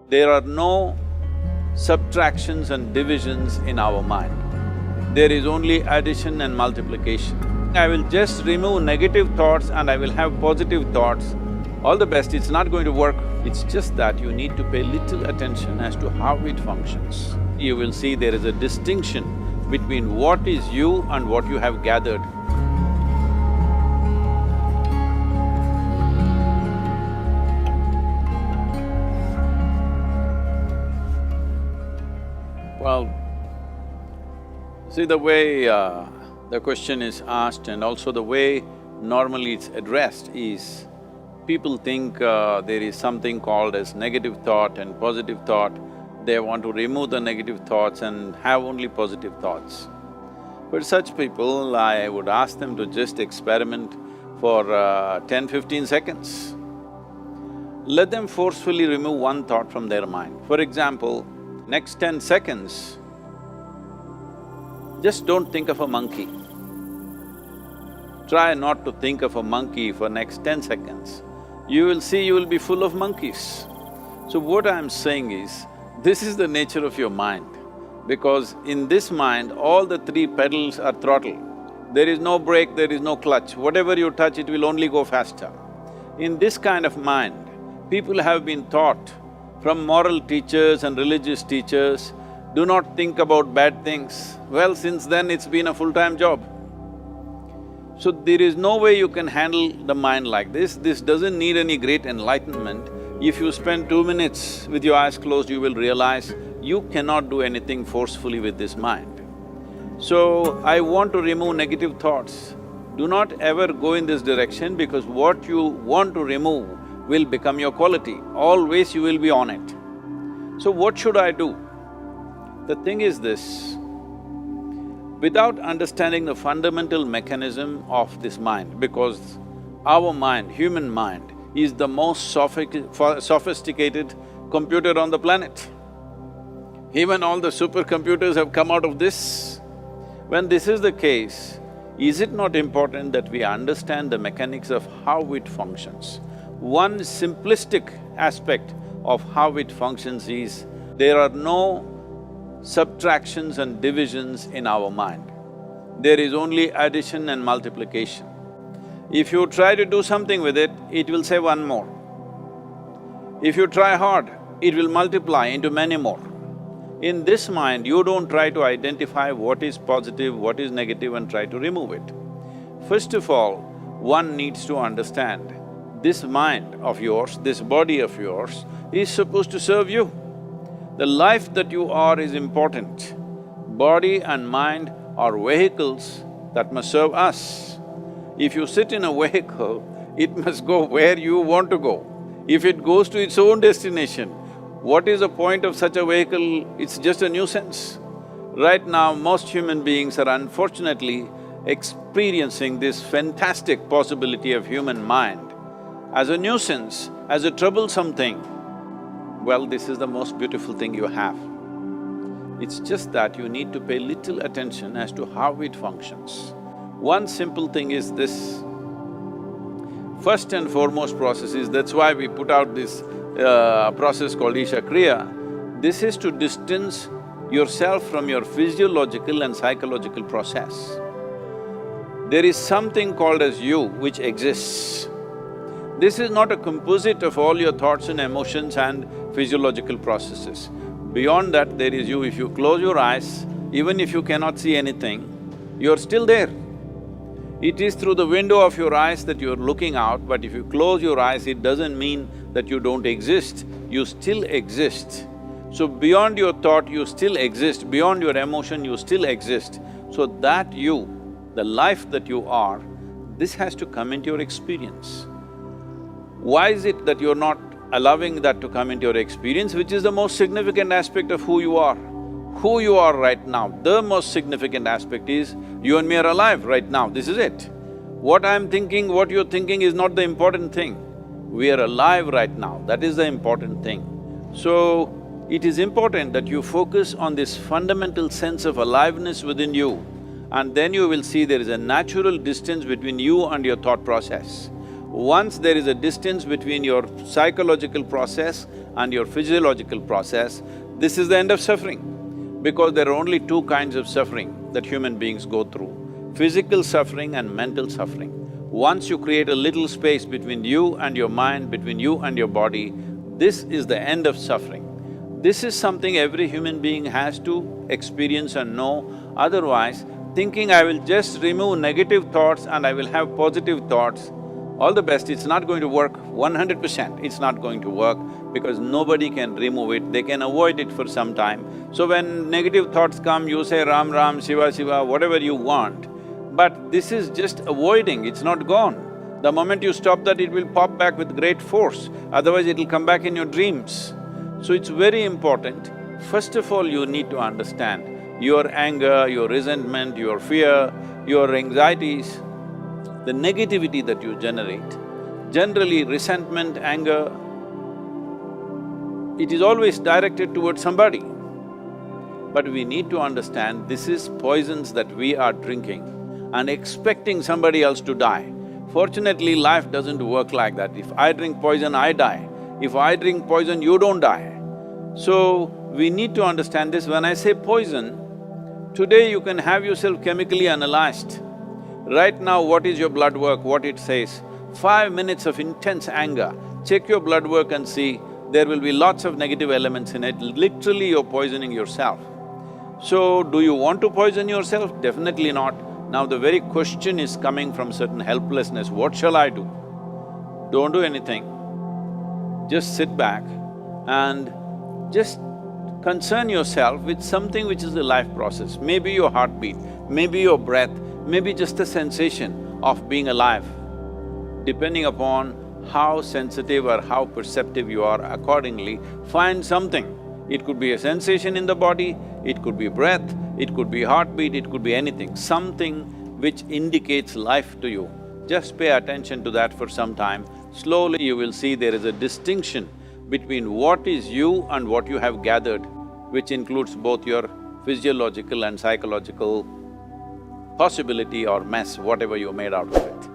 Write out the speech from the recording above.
There are no subtractions and divisions in our mind. There is only addition and multiplication. I will just remove negative thoughts and I will have positive thoughts. All the best, it's not going to work. It's just that you need to pay little attention as to how it functions. You will see there is a distinction between what is you and what you have gathered. Well, see the way the question is asked and also the way normally it's addressed is, people think there is something called as negative thought and positive thought. They want to remove the negative thoughts and have only positive thoughts. For such people, I would ask them to just experiment for 10-15 seconds. Let them forcefully remove one thought from their mind. For example, next 10 seconds, just don't think of a monkey. Try not to think of a monkey for next 10 seconds. You will see you will be full of monkeys. So what I'm saying is, this is the nature of your mind, because in this mind, all the three pedals are throttle. There is no brake, there is no clutch. Whatever you touch, it will only go faster. In this kind of mind, people have been taught from moral teachers and religious teachers, do not think about bad things. Well, since then it's been a full-time job. So there is no way you can handle the mind like this. This doesn't need any great enlightenment. If you spend 2 minutes with your eyes closed, you will realize you cannot do anything forcefully with this mind. So, I want to remove negative thoughts. Do not ever go in this direction, because what you want to remove will become your quality. Always you will be on it. So what should I do? The thing is this, without understanding the fundamental mechanism of this mind, because our mind, human mind, is the most sophisticated computer on the planet. Even all the supercomputers have come out of this. When this is the case, is it not important that we understand the mechanics of how it functions? One simplistic aspect of how it functions is, there are no subtractions and divisions in our mind. There is only addition and multiplication. If you try to do something with it, it will say one more. If you try hard, it will multiply into many more. In this mind, you don't try to identify what is positive, what is negative and try to remove it. First of all, one needs to understand, this mind of yours, this body of yours is supposed to serve you. The life that you are is important. Body and mind are vehicles that must serve us. If you sit in a vehicle, it must go where you want to go. If it goes to its own destination, what is the point of such a vehicle? It's just a nuisance. Right now, most human beings are unfortunately experiencing this fantastic possibility of human mind as a nuisance, as a troublesome thing. Well, this is the most beautiful thing you have. It's just that you need to pay little attention as to how it functions. One simple thing is this. First and foremost process is, that's why we put out this process called Isha Kriya. This is to distance yourself from your physiological and psychological process. There is something called as you which exists. This is not a composite of all your thoughts and emotions and physiological processes. Beyond that, there is you. If you close your eyes, even if you cannot see anything, you're still there. It is through the window of your eyes that you're looking out, but if you close your eyes, it doesn't mean that you don't exist, you still exist. So beyond your thought, you still exist, beyond your emotion, you still exist. So that you, the life that you are, this has to come into your experience. Why is it that you're not allowing that to come into your experience, which is the most significant aspect of who you are? Who you are right now, the most significant aspect is, you and me are alive right now, this is it. What I'm thinking, what you're thinking is not the important thing. We are alive right now, that is the important thing. So, it is important that you focus on this fundamental sense of aliveness within you, and then you will see there is a natural distance between you and your thought process. Once there is a distance between your psychological process and your physiological process, this is the end of suffering. Because there are only two kinds of suffering that human beings go through: physical suffering and mental suffering. Once you create a little space between you and your mind, between you and your body, this is the end of suffering. This is something every human being has to experience and know. Otherwise, thinking I will just remove negative thoughts and I will have positive thoughts, all the best, it's not going to work 100%, it's not going to work because nobody can remove it, they can avoid it for some time. So when negative thoughts come, you say Ram Ram, Shiva Shiva, whatever you want, but this is just avoiding, it's not gone. The moment you stop that, it will pop back with great force, otherwise it'll come back in your dreams. So it's very important, first of all you need to understand your anger, your resentment, your fear, your anxieties, the negativity that you generate. Generally, resentment, anger, it is always directed towards somebody. But we need to understand this is poisons that we are drinking and expecting somebody else to die. Fortunately, life doesn't work like that. If I drink poison, I die. If I drink poison, you don't die. So, we need to understand this. When I say poison, today you can have yourself chemically analyzed. Right now, what is your blood work, what it says? 5 minutes of intense anger, check your blood work and see, there will be lots of negative elements in it, literally you're poisoning yourself. So, do you want to poison yourself? Definitely not. Now the very question is coming from certain helplessness, what shall I do? Don't do anything, just sit back and just concern yourself with something which is the life process. Maybe your heartbeat, maybe your breath, maybe just the sensation of being alive. Depending upon how sensitive or how perceptive you are, accordingly, find something. It could be a sensation in the body, it could be breath, it could be heartbeat, it could be anything, something which indicates life to you. Just pay attention to that for some time. Slowly you will see there is a distinction between what is you and what you have gathered, which includes both your physiological and psychological possibility or mess, whatever you made out of it.